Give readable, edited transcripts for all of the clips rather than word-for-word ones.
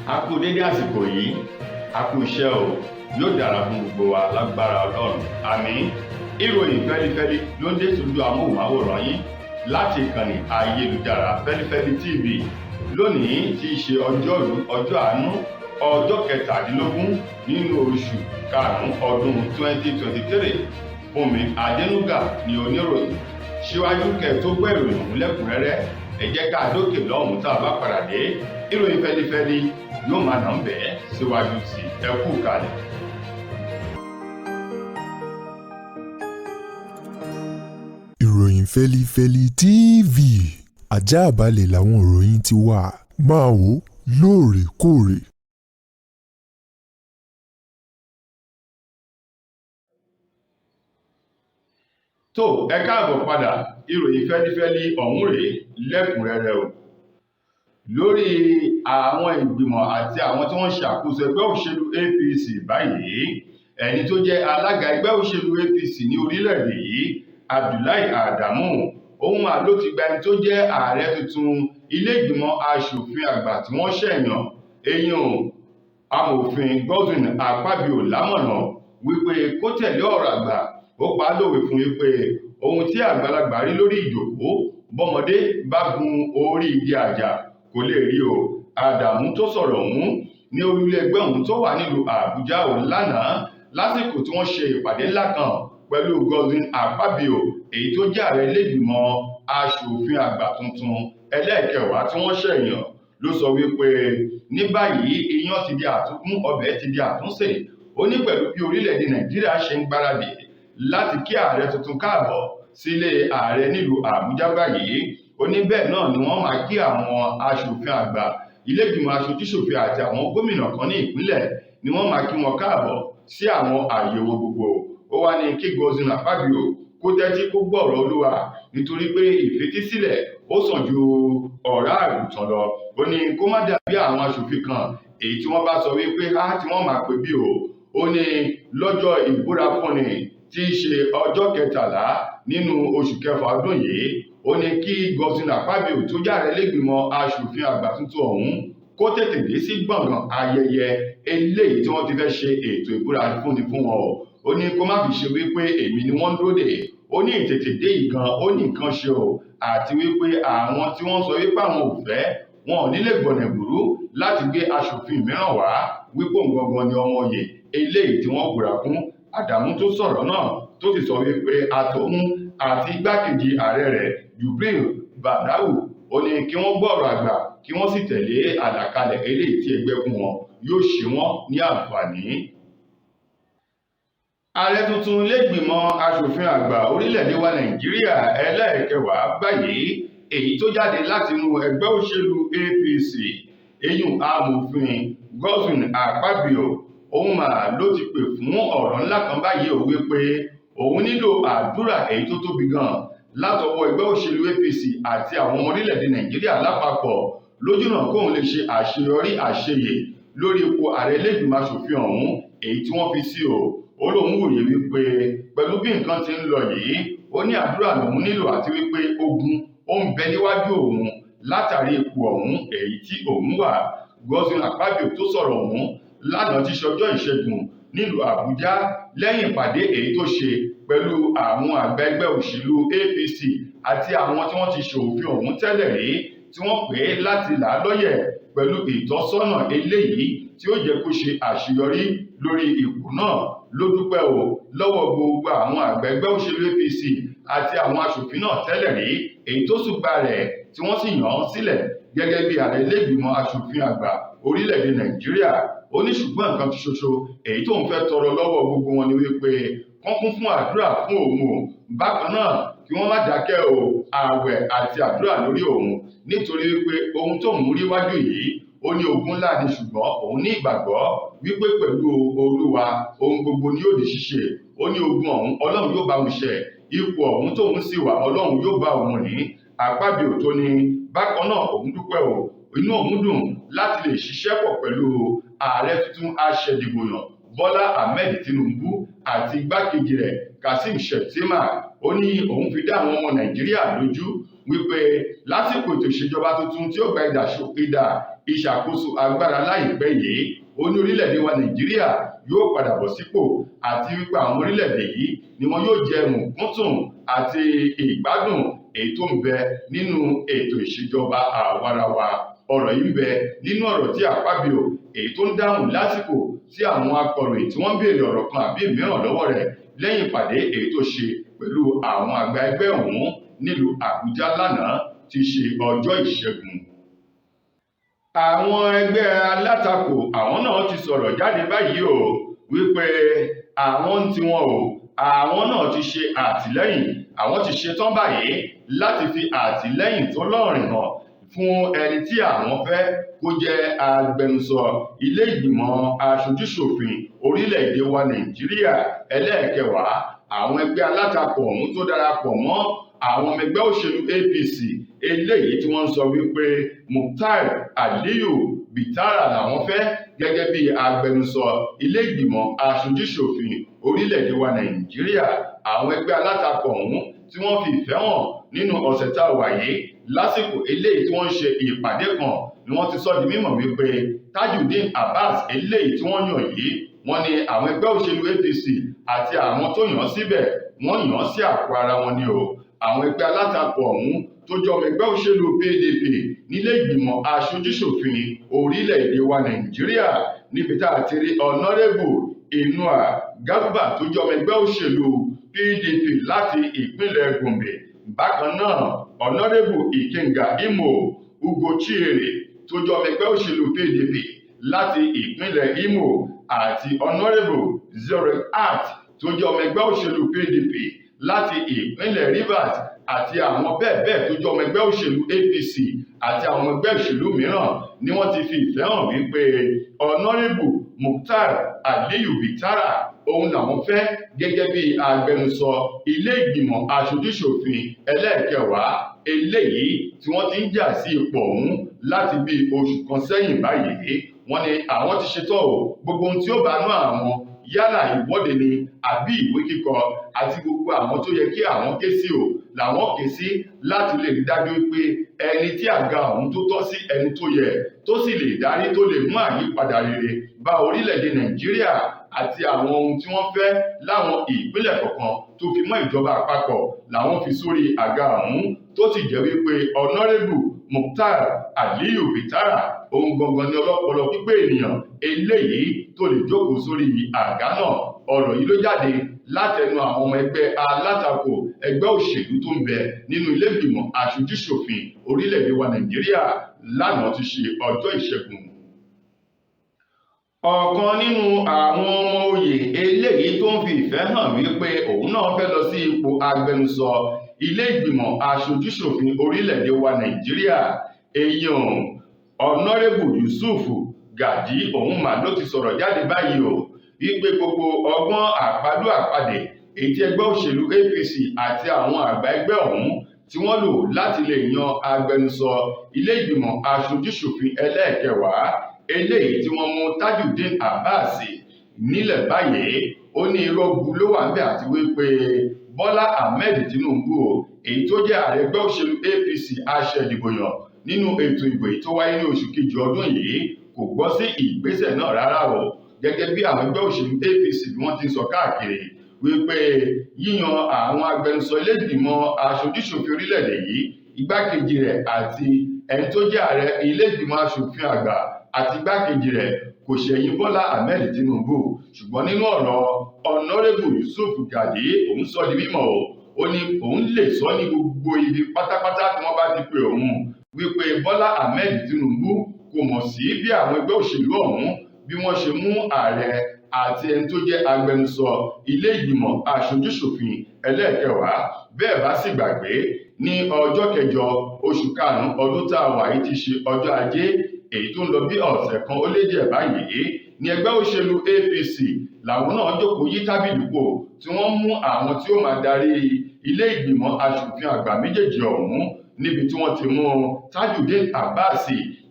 A kú dédé àsìkò yìí, a kú iṣẹ́ o, yóò dára fún gbogbo wa lágbára Ọlọ́run. Àmín. Ìròyìn fẹ́lifẹ́li ló ń dé sójú amóhùnmáwòrán yín láti ìkànnì ayélujára Fẹ́lifẹ́li TV. Lónìí tí í ṣe ọjọ́rú ọjọ́ àánú ọjọ́ 17 nínú oṣù karùn-ún ọdún 2023. Fúnmi Adénúgà ni oníròyìn. Síwájú kẹ́ tó gbọ́ ìròyìn ọ̀hún lẹ́kùnrẹ́rẹ́, ẹ jẹ́ ká dókè lọ́hùn tá a bá padà dé. Ìròyìn fẹ́lifẹ́li yóò máa nà ń bẹ̀ síwájú sí ẹ kú kalẹ̀. Ìròyìn Fẹ́lifẹ́li TV, àjààbálẹ̀ làwọn ìròyìn ti wà, máa wò lóòrèkóòrè. Tó ẹ káàbọ̀ padà, ìròyìn fẹ́lifẹ́li ọ̀hún rèé lẹ́kùnrẹ́rẹ́ o. Lórí àwọn ìgbìmọ̀ àti àwọn tí wọ́n ṣàkóso ẹgbẹ́ òṣèlú APC báyìí, ẹni tó jẹ́ alága ẹgbẹ́ òṣèlú APC ní orílẹ̀-èdè yìí, Abdullahi Adamu, òun mà ló ti gba ẹni tó jẹ́ ààrẹ tuntun Ilé-Ìgbìmọ Aṣòfin Àgbà tí wọ́n ṣẹ̀yàn, èèyàn amòfin GODWIN Akpabio lámọ̀ràn wípé kó tẹ̀lé ọ̀rọ̀ àgbà. Ó pa á lówe fún wípé ohun tí àgbàlagbà rí lórí ìjókòó bọ́mọdé bá gun orí igi àjà kò lè rí o. Adamu tó sọ̀rọ̀ ọ̀hún ní orílẹ̀ ẹgbẹ́ ọ̀hún tó wà nílùú Àbújá lánàá lásìkò tí wọ́n ṣe ìpàdé ńlá kan pẹ̀lú GODWIN Akpabio, èyí tó jẹ́ ààrẹ Ilé-Ìgbìmọ Aṣòfin Àgbà tuntun ẹlẹ́ẹ̀kẹwàá tí wọ́n ṣẹ̀yàn. Ló sọ wípé ní báyìí iyán ti di àtúnkún, ọbẹ̀ ti di àtúnṣe. Ó ní pẹ̀lú bí orílẹ̀-èdè Nàìjíríà ṣe ń gbáradì láti kí ààrẹ tuntun káàbọ̀ sílé ààrẹ nílùú Àbújá báyìí, ó ní bẹ́ẹ̀ náà ni wọ́n máa kí àwọn aṣòfin àgbà Ilé-Ìgbìmọ Aṣojú-SOFIN àti àwọn gómìnà kan ní ìpínlẹ̀ ni wọ́n máa kí wọn káàbọ̀ sí àwọn àyẹ̀wò gbogbo. Ó wá ní kí GODWIN Akpabio kó tẹ́tí kó gbọ́ ọ̀rọ̀ Olúwa, nítorí pé ìfetísílẹ̀ ó sàn ju ọ̀rá àgùntàn lọ. Ó ní kó má dàbí àwọn aṣòfin kan èyí tí wọ́n bá sọ wípé tí wọ́n máa pè bí o. Ó ní lọ́jọ́ ìbúra fúnni tí í ṣe ọjọ́ 13 nínú oṣù kẹfà ọdún yìí, ó ní kí GODWIN Akpabio tó jẹ́ ààrẹ Ilé-Ìgbìmọ Aṣòfin Àgbà tuntun ọ̀hún kó tètè dé sí gbọ̀ngàn ayẹyẹ eléyìí tí wọ́n ti fẹ́ ṣe ètò ìbúra fúnni fún wọn o. Ó ní kó má fi ṣe wípé èmi ni wọ́n ń dúró dè. Ó ní ìtètè dé ìgan ó ní nǹkan ṣe o, àti wípé àwọn tí wọ́n sọ wípé àwọn ò fẹ́ wọn ò nílé gbọ̀nẹ̀gbùrú láti gbé aṣòfin mìíràn wá wípé òun gangan ni ọmọ oyè eléyìí tí wọ́n búra fún. Adamu tó sọ̀rọ̀ náà tó sì sọ wípé àtòun àti igbákejì ààrẹ rẹ̀ Jubril Badawu, ó ní kí wọ́n gbọ́ ọ̀rọ̀ àgbà kí wọ́n sì tẹ̀lé àlàkalẹ̀ eléyìí tí ẹgbẹ́ fún wọn yóò ṣe wọ́n ní àǹfààní. Ààrẹ tuntun Ilé-Ìgbìmọ Aṣòfin Àgbà orílẹ̀-èdè wa Nàìjíríà ẹlẹ́ẹ̀kẹwàá báyìí, èyí tó jáde láti inú ẹgbẹ́ òṣèlú APC, èyún amòfin GODWIN Akpabio, òun mà ló ti pè fún ọ̀rọ̀ ńlá kan báyìí ò wípé òun nílò àdúrà èyí tó tóbi gan látọwọ́ ẹgbẹ́ òṣèlú APC àti àwọn ọmọ orílẹ̀-èdè Nàìjíríà lápapọ̀ lójúnà kóun lè ṣe àṣeyọrí àṣeyè lórí ipò ààrẹ Ilé-Ìgbìmọ Aṣòfin ọ̀hún èyí tí wọ́n fi sí o. Ó lóun wòye wípé pẹ̀lú bí nǹkan ti ń lọ yìí, ó ní àdúrà lòun nílò àti wípé ogun ó ń bẹ níwájú òun látàrí ipò ọ̀hún èyí tí òun wà. GODWIN Akpabio tó sọ̀rọ̀ ọ̀hún lánàá tí ṣọjọ́ ìṣẹ́gun nílùú Àbújá lẹ́yìn ìpàdé èyí tó ṣe pẹ̀lú àwọn àgbà ẹgbẹ́ òṣèlú APC àti àwọn tí wọ́n ti ṣòfin ọ̀hún tẹ́lẹ̀ rí, tí wọ́n pè é láti là á lọ́yẹ̀ pẹ̀lú ìtọ́sọ́nà eléyìí tí ó jẹ́ kó ṣe àṣeyọrí lórí ipò náà. Ló dúpẹ́ o lọ́wọ́ gbogbo àwọn àgbà ẹgbẹ́ òṣèlú APC àti àwọn aṣòfin náà tẹ́lẹ̀ rí èyí tó ṣùgbà rẹ̀ tí wọ́n sì yàn án sílẹ̀ gẹ́gẹ́ bí ààrẹ Ilé-Ìgbìmọ Aṣòfin Àgbà orílẹ̀-èdè Nàìjíríà. Ó ní ṣùgbọ́n nǹkan ti ṣoṣo èyí tóun fẹ́ tọrọ lọ́wọ́ gbogbo wọn ni wípé kán kún fún àdúrà fún òun o. Bákan náà kí wọ́n má dákẹ́ o ààwẹ̀ àti àdúrà lórí òun, nítorí wípé ohun tóun rí wájú yìí ó ní ogun ńlá ni, ṣùgbọ́n òun ní ìgbàgbọ́ wípé pẹ̀lú Olúwa ohun gbogbo ni yóò di ṣíṣe. Ó ní ogun ọ̀hún Ọlọ́run yóò bá òun ṣe, ipò ọ̀hún tóun sì wà Ọlọ́run yóò bá òun ní. Akpabio tó ní bákan náà òun dúpẹ́ o, inú òun dùn láti lè ṣiṣẹ́ pọ̀ pẹ̀lú ààrẹ tuntun aṣẹ̀dìbòyàn Bọ́lá Ahmed Tinubu àti igbákejì rẹ̀ Kassim Shettima. Ó ní òun fi dá àwọn ọmọ Nàìjíríà lójú wípé lásìkò ètò ìṣèjọba tuntun tí ó gba ìdà ìṣàkóso agbára láìpẹ́ yìí ó ní orílẹ̀-èdè wa Nàìjíríà yóò padà bọ̀ sípò àti wípé àwọn orílẹ̀-èdè yìí ni wọn yóò jẹ mùkúntùn àti ìgbádùn èyí tó ń bẹ nínú ètò ìṣèjọba àwarawa. Ọ̀rọ̀ yìí ń bẹ nínú ọ̀rọ̀ tí Akpabio èyí tó ń dáhùn lásìkò tí àwọn akọ̀ròyìn tí wọ́n béèrè ọ̀rọ̀ kan àbí mìíràn lọ́wọ́ rẹ̀ lẹ́yìn ìpàdé èyí tó ṣe pẹ̀lú àwọn àgbà ẹgbẹ́ ọ̀hún nílùú Àbújá lánàá tí ṣe ọjọ́ Ìṣẹ́gun. Àwọn ẹgbẹ́ alátakò àwọn náà ti sọ̀rọ̀ jáde báyìí o wípé àwọn ń tiwọn o àwọn náà ti ṣe àtìlẹ́yìn àwọn ti ṣetán báyìí láti fi àtìlẹ́yìn tó lọ́rìn hàn fún ẹni tí àwọn fẹ́ kó jẹ́ agbẹnusọ Ilé-Ìgbìmọ Aṣojú-ṣòfin orílẹ̀-èdè wa Nàìjíríà ẹlẹ́ẹ̀kẹwàá. Àwọn ẹgbẹ́ alátakò ọ̀hún tó darapọ̀ mọ́ àwọn ọmọ ẹgbẹ́ òṣèlú APC eléyìí tí wọ́n ń sọ wípé Mukhtar Aliyu Bitara làwọn fẹ́ gẹ́gẹ́ bí agbẹnusọ Ilé-Ìgbìmọ Aṣojú-ṣòfin orílẹ̀-èdè wa Nàìjíríà. Àwọn ẹgbẹ́ alátakò ọ̀hún tí wọ́n fi ìfẹ́ hàn nínú ọ̀sẹ̀ tá a wà yìí lásìkò eléyìí tí wọ́n ń ṣe ìpàdé kan ni wọ́n ti sọ di mímọ̀ wípé Tajudeen Abbas eléyìí tí wọ́n yàn yìí wọ́n ní àwọn ẹgbẹ́ òṣèlú APC àti àwọn tó yàn síbẹ̀ wọ́n yàn sí àpò ara wọn ni o. Àwọn ẹgbẹ́ alátakò ọ̀hún tó jẹ́ ọmọ ẹgbẹ́ òṣèlú PDP nílé-ìgbìmọ̀ aṣojú-ṣòfin orílẹ̀-èdè wa Nàìjíríà níbi tá a ti rí ọ̀nàrẹ́bù Inúà Garba tó jẹ́ ọmọ ẹgbẹ́ òṣèlú PDP láti ìpínlẹ̀ Gombe. Bákan náà ọ̀nàrẹ́bù Ikenga Imo Ugochiere tó jẹ́ ọmọ ẹgbẹ́ òṣèlú PDP láti ìpínlẹ̀ Imo àti ọ̀nàrẹ́bù Zurek Art tó jẹ́ ọmọ ẹgbẹ́ òṣèlú PDP láti ìpínlẹ̀ Rivers àti àwọn bẹ́ẹ̀ bẹ́ẹ̀ tó jẹ́ ọmọ ẹgbẹ́ òṣèlú APC àti àwọn ẹgbẹ́ òṣèlú mìíràn ni wọ́n ti fi ìfẹ́ hàn wípé ọ̀nàrẹ́bù Mukhtar Aliyu Bitara òun làwọn fẹ́ gẹ́gẹ́ bí agbẹnusọ Ilé-Ìgbìmọ Aṣojú-ṣòfin ẹlẹ́ẹ̀kẹwàá eléyìí tí wọ́n ti ń jà sí ipò ọ̀hún láti bí oṣù kan sẹ́yìn báyìí. Wọ́n ní àwọn ti ṣetán o gbogbo ohun tí ó bá ná àwọn yálà ìwọ́de ni àbí ìwé kíkọ àti gbogbo àwọn tó yẹ kí àwọn ké sí o làwọn ké sí láti lè rí dájú pé ẹni tí àga ọ̀hún tó tọ́ sí ẹni tó yẹ tó sì lè darí tó lè mú àyípadà rere bá orílẹ̀-èdè Nàìjíríà àti àwọn ohun tí wọ́n fẹ́ láwọn ìpínlẹ̀ kọ̀ọ̀kan tó fi mọ́ ìjọba àpapọ̀ làwọn fi sórí àga ọ̀hún tó sì jẹ́ wípé ọ̀nàrẹ́bù Mukhtar Aliyu Bitara ohun gangan ni ọlọ́pọlọ pípé ènìyàn eléyìí tó lè jókòó sórí àga náà. Ọ̀rọ̀ yìí ló jáde látẹnu àwọn ọmọ ẹgbẹ́ alátakò ẹgbẹ́ òṣèlú tó ń bẹ nínú Ilé-Ìgbìmọ Aṣojú-ṣòfin orílẹ̀-èdè wa Nàìjíríà lánàá ti ṣe ọjọ́ Ìṣẹ́gun. Ọ̀kan nínú àwọn ọmọ oyè eléyìí tó ń fi ìfẹ́ hàn wípé òun náà fẹ́ lọ sí ipò agbẹnusọ Ilé-Ìgbìmọ Aṣojú-ṣòfin orílẹ̀-èdè wa Nàìjíríà èèyàn ọ̀nàrẹ́bù YUSUF GAGJI òun mà ló ti sọ̀rọ̀ jáde báyìí o wípé gbogbo ọgbọ́n àpádù àpadè èyí tí ẹgbẹ́ òṣèlú APC àti àwọn àgbà ẹgbẹ́ ọ̀hún tí wọ́n lò láti lè yan agbẹnusọ Ilé-Ìgbìmọ Aṣojú-ṣòfin ẹlẹ́ẹ̀kẹwàá eléyìí tí wọ́n mú Tajudeen Abbas nílẹ̀ báyìí ó ní irọ́ gbu ló wà níbẹ̀ àti wípé Bọ́lá Ahmed Tinubu èyí tó jẹ́ ààrẹ ẹgbẹ́ òṣèlú APC aṣèdìbòyàn nínú ètò ìbò tó wáyé ní oṣù kejì ọdún yìí kò gbọ́ sí ìgbésẹ̀ náà rárá o gẹ́gẹ́ bí àwọn ẹgbẹ́ òṣèlú APC bí wọ́n ti sọ káàkiri wípé yíyan àwọn agbẹnusọ Ilé-Ìgbìmọ Aṣojú-ṣòfin orílẹ̀-èdè yìí igbákejì rẹ̀ àti ẹni tó jẹ́ ààrẹ Ilé-Ìgbìmọ Aṣòfin Àgbà àti igbákejì rẹ̀ kò ṣẹ̀yìn Bọ́lá Ahmed Tinubu. Ṣùgbọ́n nínú ọ̀rọ̀ ọ̀nàrẹ́bù YUSUF GAGJI òun sọ di mímọ̀ ó ní òun lè sọ ní gbogbo ibi pátápátá tí wọ́n bá ti pe òun wípé Bọ́lá Ahmed Tinubu kò mọ̀ sí bí àwọn ẹgbẹ́ òṣèlú ọ̀hún bí wọ́n ṣe mú ààrẹ àti ẹni tó jẹ́ agbẹnusọ Ilé-Ìgbìmọ Aṣojú-ṣòfin ẹlẹ́ẹ̀kẹwàá. Bẹ́ẹ̀ bá sì gbàgbé ní ọjọ́ kẹjọ oṣù karùn-ún ọdún tá a wà yìí ti ṣe ọjọ́ Ajé èyí tó ń lọ bí ọ̀sẹ̀ kan ó lé díẹ̀ báyìí ní ẹgbẹ́ òṣèlú APC làwọn náà jókòó yí tábìlì pò tí wọ́n mú àwọn tí ó máa darí Ilé-Ìgbìmọ Aṣòfin Àgbà méjèèjì ọ̀hún níbi tí wọ́n ti mú Tajudeen Abbas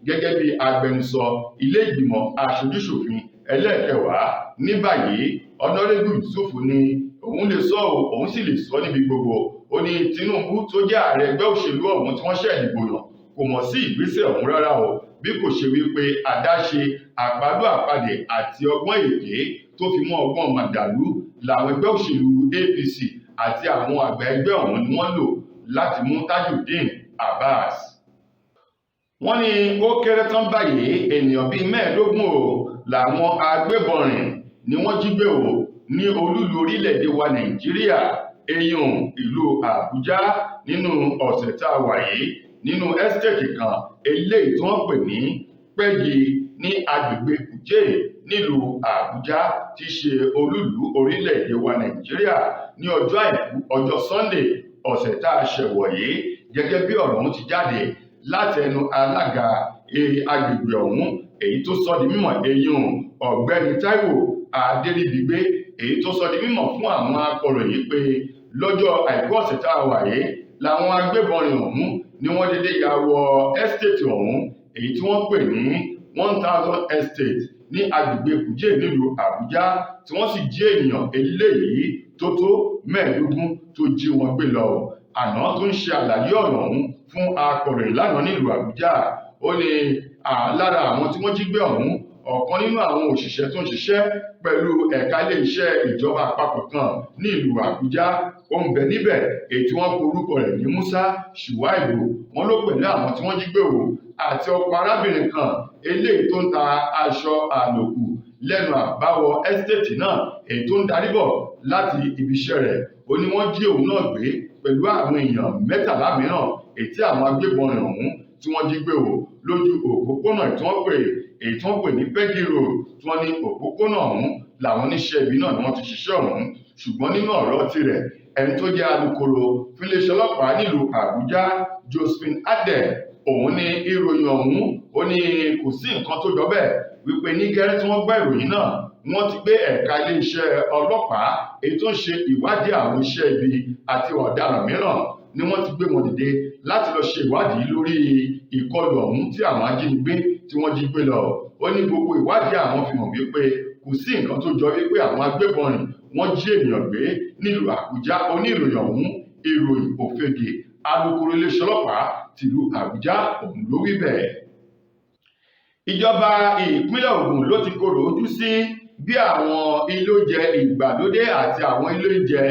gẹ́gẹ́ bí agbẹnusọ Ilé-Ìgbìmọ Aṣojú-ṣòfin ẹlẹ́ẹ̀kẹwàá. Ní báyìí ọ̀nàrẹ́bù YUSUF ní òun lè sọ òun sì lè sọ níbi gbogbo ó ní Tinubu tó jẹ́ ààrẹ ẹgbẹ́ òṣèlú ọ̀hún tí wọ́n ṣẹ̀ dìbò yàn kò mọ̀ sí ìgbésẹ̀ ọ̀hún rárá o bí kò ṣe wípé àdáṣe àgbàdo àpadè àti ọgbọ́n èké tó fi mọ́ ọgbọ́n màdàlú làwọn ẹgbẹ́ òṣèlú APC àti àwọn àgbà ẹgbẹ́ ọ̀hún ni wọ́n lò láti mú Tajudeen Abbas. Wọ́n ní ó kéré tán báyìí ènìyàn bíi 15 o làwọn agbébọn rìn ni wọ́n jí gbé o ní olúlu orílẹ̀-èdè wa Nàìjíríà eyín ìlú Àbújá nínú ọ̀sẹ̀ tá a wà yìí nínú ẹ́sítéètì kan eléyìí tí wọ́n pè ní Pẹ́jì ní agbègbè Kùjé nílùú Àbújá tí í ṣe olúlu orílẹ̀-èdè wa Nàìjíríà ní ọjọ́ àìkú ọjọ́ Sunday ọ̀sẹ̀ tá a ṣẹ̀wọ̀ yìí gẹ́gẹ́ bí ọ̀rọ̀ ọ̀hún ti jáde láti ẹnu alága agbègbè ọ̀hún èyí tó sọ di mímọ̀ eyín ọ̀gbẹ́ni Táíwò Adéríbigbé èyí tó sọ di mímọ̀ fún àwọn akọ̀ròyìn pé lọ́jọ́ àìkú ọ̀sẹ̀ tá a wà yìí làwọn agbébọnrin ọ̀hún ni wọ́n dédé ya wọ ẹ́stéètì ọ̀hún èyí tí wọ́n pè ní 1000 estate ní agbègbè Kùjé nílùú Àbújá tí wọ́n sì jí ènìyàn eléyìí tó 15 tó jí wọn gbé lọ àná tó ń ṣe àlàyé ọ̀rọ̀ ọ̀hún fún akọ̀ròyìn lánàá nílùú Àbújá ó ní lára àwọn tí wọ́n jí gbé ọ̀hún ọ̀kan nínú àwọn òṣìṣẹ́ tó ń ṣiṣẹ́ pẹ̀lú ẹ̀ka ilé-iṣẹ́ ìjọba àpapọ̀ kan ní ìlú Àbújá ó ń bẹ níbẹ̀ èyí tí wọ́n pe orúkọ rẹ̀ ní Musa Shuaibu wọ́n ló pẹ̀lú àwọn tí wọ́n jí gbé wò àti ọkọ arábìnrin kan eléyìí tó ń ta aṣọ àlòkù lẹ́nu àbáwọ ẹ́sítéètì náà èyí tó ń darí bọ̀ láti ibiṣẹ́ rẹ̀ ó ní wọ́n jí òun náà gbé pẹ̀lú àwọn èèyàn 13 mìíràn èyí tí àwọn agbébọn ọ̀hún tí wọ́n jí gbé wò lójú òpópónà tí wọ́n pè ní Pẹ́jì road tí wọ́n ní òpópónà ọ̀hún làwọn oníṣẹ́ ibi náà ni wọ́n ti ṣiṣẹ́ ọ̀hún ṣùgbọ́n nínú ọ̀rọ̀ tirẹ̀ ẹni tó jẹ́ alukoro fúnléeṣẹ́ ọlọ́pàá nílùú Àbújá Josephine Adé òun ní ìròyìn ọ̀hún ó ní kò sí nǹkan tó jọ bẹ́ẹ̀ wípé ní gẹ́rẹ́ tí wọ́n gbọ́ ìròyìn náà wọ́n ti gbé ẹ̀ka iléeṣẹ́ ọlọ́pàá èyí tó ń ṣe ìwádìí àwọn iṣẹ́ ibi àti ọ̀daràn mìíràn ni wọ́n ti gbé wọn dìde láti lọ ṣe ìwádìí lórí ìkọlù ọ̀hún tí àwọn ajínigbé tí wọ́n jí gbé lọ ó ní gbogbo ìwádìí àwọn fi hàn wípé kò sí nǹkan tó jọ wípé àwọn agbébọn rìn wọ́n jí ènìyàn gbé nílùú Àbújá oníròyìn ọ̀hún Ìròyìn òfegè alukoro iléeṣẹ́ ọlọ́pàá tìlú Àbújá òun ló wí bẹ́ẹ̀. Ìjọba ìpínlẹ̀ Ògùn ló ti korò ojú sí bí àwọn ilé oúnjẹ ìgbàlódé àti àwọn ilé oúnjẹ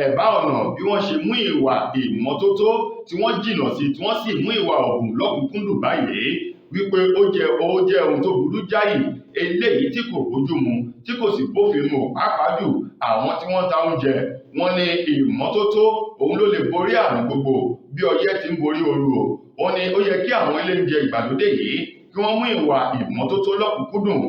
ẹ̀bá ọ̀nà bí wọ́n ṣe mú ìwà ìmọ́tótó tí wọ́n jìnnà sí tí wọ́n sì mú ìwà ọ̀gùn lọ́kùnkúndùn báyìí wípé ó jẹ́ ohun tó burú jáì eléyìí tí kò bójúmu tí kò sì bófin mu pàápàá jù àwọn tí wọ́n ta oúnjẹ wọ́n ní ìmọ́tótó òun ló lè borí àrùn gbogbo bí ọyẹ́ ti ń borí ooru o ó ní ó yẹ kí àwọn ilé oúnjẹ ìgbàlódé yìí kí wọ́n mú ìwà ìmọ́tótó lọ́kùnkúndùn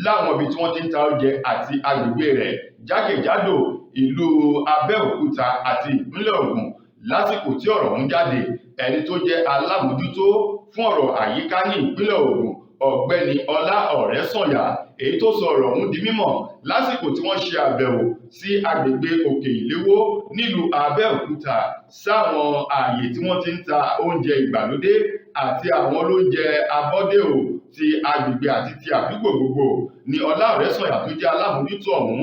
láwọn ibi tí wọ́n ti ń ta oúnjẹ àti agbègbè rẹ̀ jákèjádò ìlú Abẹ́òkúta àti ìpínlẹ̀ Ògùn lásìkò tí ọ̀rọ̀ ń jáde ẹni tó jẹ́ alámòjútó fún ọ̀rọ̀ àyíká ní ìpínlẹ̀ Ògùn ọ̀gbẹ́ni Ọlá Ọ̀rẹ́sànyà èyí tó sọ ọ̀rọ̀ ọ̀hún di mímọ̀ lásìkò tí wọ́n ṣe àbẹ̀wò sí agbègbè Òkè Ìléwó nílùú Abẹ́òkúta sáwọn ààyè tí wọ́n ti ń ta oúnjẹ ìgbàlódé àti àwọn olóúnjẹ abọ́dé ti agbègbè àti ti àdúgbò gbogbo ni Ọlá Ọ̀rẹ́sànyà tó jẹ́ alámòjútó ọ̀hún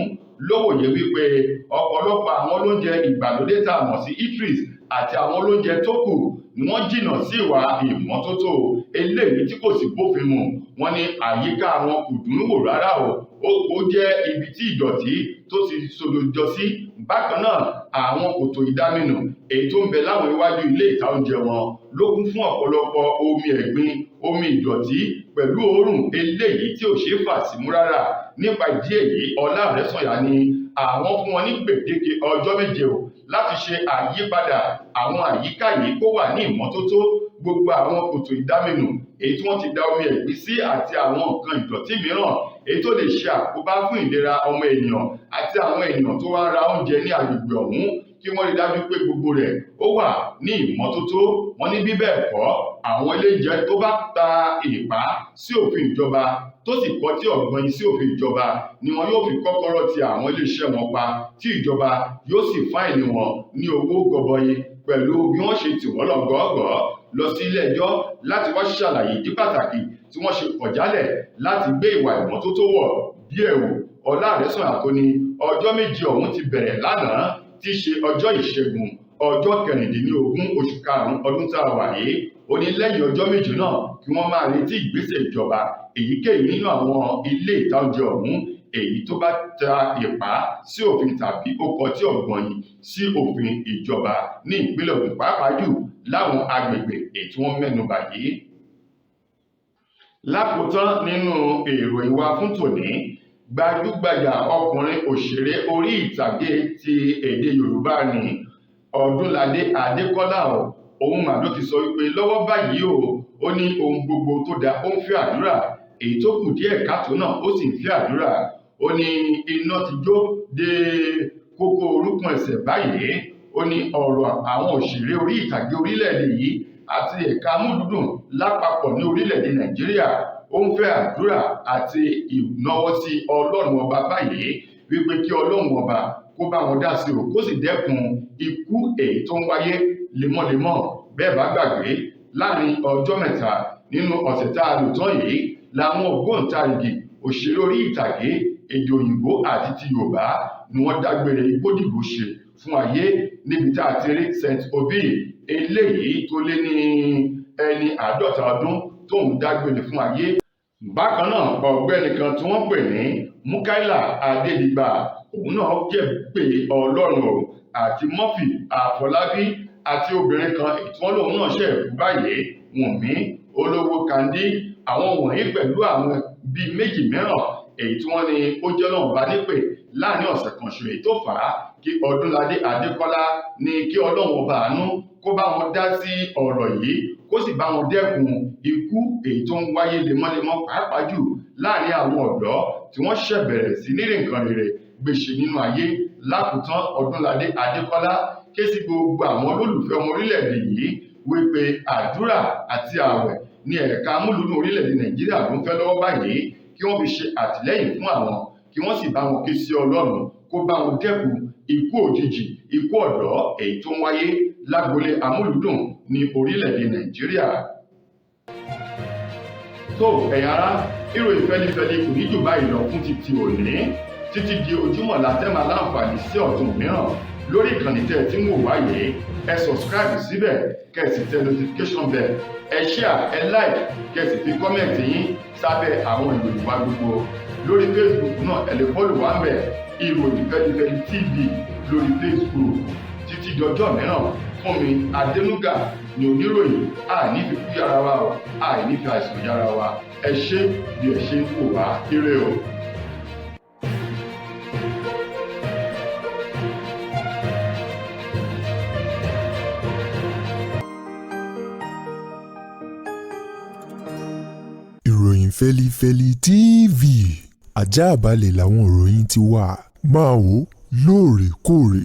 lówòye wípé ọ̀pọ̀lọpọ̀ àwọn olóúnjẹ ìgbàlódé tá a mọ̀ sí eateries àti àwọn olóúnjẹ tó kù ni wọ́n jìnnà sí ìwà ìmọ́tótó eléyìí tí kò sì bófin mu wọ́n ní àyíká wọn kò dùn wò rárá ó jẹ́ ibi tí ìdọ̀tí tó ti sodojọ sí bákan náà àwọn kòtò ìdáminù èyí tó ń bẹ láwọn iwájú ilé ìta oúnjẹ wọn ló kún fún ọ̀pọ̀lọpọ̀ omi ẹ̀gbin omi ìdọ̀tí pẹ̀lú òórùn eléyìí tí ò ṣeé fà símú rárá nípa ìdí èyí Ọlá Ọ̀rẹ́sànyà ni àwọn fún wọn ní gbèdéke ọjọ́ 7 láti ṣe àyípadà àwọn àyíká yìí kó wà ní ìmọ́tótó gbogbo àwọn kòtò ìdáminù èyí tí wọ́n ti da omi ẹ̀gbin sí àti àwọn nǹkan ìdọ̀tí mìíràn èyí tó lè ṣe àkóbá fún ìlera ọmọ ènìyàn àti àwọn ènìyàn tó wá ń ra oúnjẹ ní agbègbè ọ̀hún kí wọ́n rí dájú pé gbogbo rẹ̀ ó wà ní ìmọ́tótó wọn ní bí bẹ́ẹ̀ kọ́ àwọn ilé oúnjẹ tó bá ta ìpá sí òfin ìjọba tó sì kọ́ tí ọ̀gbọ́n sí òfin ìjọba ni wọn yóò fi kọ́kọ́rọ́ ti àwọn iléeṣẹ́ wọn pa tí ìjọba yóò sì fáìnì wọn ní owó gọbọi pẹ̀lú bí wọ́n ṣe tì wọ́n lọ́gọ́ọ̀gọ́ lọ sí ilé ẹjọ́ láti wá ṣàlàyé ìdí pàtàkì tí wọ́n ṣe kọ̀ jálẹ̀ láti gbé ìwà ìmọ́tótó wọ̀ bí ẹ̀wù Ọlá Ọ̀rẹ́sànyà tó ní ọjọ́ 7 ọ̀hún ti bẹ̀rẹ̀ lánàá tí í ṣe ọjọ́ ìṣẹ́gun ọjọ́ 16 oṣù karùn-ún ọdún tá a wà yìí. Ó ní lẹ́yìn ọjọ́ méjì náà kí wọ́n máa retí ìgbésẹ̀ ìjọba èyíkéyìí nínú àwọn ilé ìtaoúnjẹ ọ̀hún èyí tó bá ta ìpá sí òfin tàbí ó kọtí ọ̀gbọ̀nyìn sí òfin ìjọba ní ìpínlẹ̀ Ògùn pàápàá jù láwọn agbègbè èyí tí wọ́n mẹ́nubà yìí. Lákòótán nínú ìròyìn wa fún tòní, gbajúgbajà ọkùnrin òṣèré orí ìtàgé ti èdè Yorùbá ní Ọdúnladé Adékọ́lá òun mà ló ti sọ wípé lọ́wọ́ báyìí ó ní ohun gbogbo tó dáa ó ń fẹ́ àdúrà, èyí tó kù díẹ̀ káàtó náà ó sì ń fẹ́ àdúrà. Ó ní iná ti jó dé kókó orúnkún ẹsẹ̀ báyìí. Ó ní ọ̀rọ̀ àwọn òṣèré orí ìtàgé orílẹ̀-èdè yìí àti ẹ̀ka amúlùúdùn lápapọ̀ ní orílẹ̀-èdè Nàìjíríà ó ń fẹ́ àdúrà àti ìnáwó sí Ọlọ́run ọba báyìí wípé kí Ọlọ́run ọba kó bá wọn dá sí kó sì dẹ́kun ikú èyí tó ń wáyé lemọ́lemọ́. Bẹ́ẹ̀ bá gbàgbé láàrin ọjọ́ mẹ́ta nínú ọ̀sẹ̀ tá a lò tán yìí làwọn ògbóǹtarìgì òṣèré orí ìtàgé èdè òyìnbó àti ti Yorùbá ni wọ́n dágbére igbódìgbò ṣe fún ayé níbi tá a ti rí St. Obi eléyìí tó lé ní ẹni 50 ọdún tóun dágbére fún ayé. Bákan náà ọ̀gbẹ́ni kan tí wọ́n pè ní Mukaila Adédìgbà òun náà jẹ́ pé Ọlọ́run àti Murphy Àfọlábí àti obìnrin kan èyí tí wọ́n lòun náà ṣe kú báyìí Wùnmí Olówó Kandí. Àwọn wọ̀nyí pẹ̀lú àwọn bíi méjì mìíràn èyí tí wọ́n ní ó jẹ́ Ọlọ́run bá nípè láàrin ọ̀sẹ̀ kan ṣoṣo èyí tó fà á kí Ọdúnladé Adékọ́lá ní kí Ọlọ́run ọba àánú kó bá wọn dá sí ọ̀rọ̀ yìí kó sì bá wọn dẹ́kun ikú èyí tó ń wáyé lemọ́lemọ́ pàápàá jù láàrin àwọn ọ̀dọ́ tí wọ́n ṣẹ̀ bẹ̀rẹ̀ sí ní nǹkan rere gbèsè nínú ayé. Lákòótán Ọdúnladé Adékọ́lá ké sí gbogbo àwọn olólùfẹ́ ọmọ orílẹ̀-èdè yìí wípé àdúrà àti ààwẹ̀ ní ẹ̀ka amúlùúdùn orílẹ̀-èdè Nàìjíríà ló ń fẹ́ lọ́wọ́ báyìí kí wọ́n fi ṣe àtìlẹ́yìn fún àwọn kí wọ́n sì bá wọn ké sí Ọlọ́run kó bá wọn dẹ́kun ikú òjijì ikú ọ̀dọ́ èyí tó ń wáyé lágbolé amúlùúdùn ní orílẹ̀-èdè Nàìjíríà. Tó ẹ̀yin ará, ìròyìn fẹ́lifẹ́li kò ní jù báyìí lọ fún títí òní. Títí di ojúmọ́ látẹ́mà láǹfààní sí ọ̀tun mìíràn lórí ìkànnì tẹ́ tí ń wò wáyé. Ẹ subscribe síbẹ̀ kẹ́sì tẹ notification bell, ẹ share, ẹ like, kẹ́sì fi kọ́mẹ̀ntì yín sábẹ́ àwọn ìròyìn wa gbogbo. Lórí Facebook náà ẹ lè follow wa ńbẹ̀ Ìròyìn Fẹ́lifẹ́li TV lórí Facebook. Títí di ọjọ́ mìíràn, fún mi Adénúgà ni oníròyìn. Àìní fi kú yára wa àìní fi àìsàn yára wa. Ẹ ṣé bí ẹ ṣe ń wò wá. Ire o. Ìròyìn Fẹ́lifẹ́li TV àjààbálẹ̀ làwọn ìròyìn ti wà. Máa wò lóòrèkóòrè.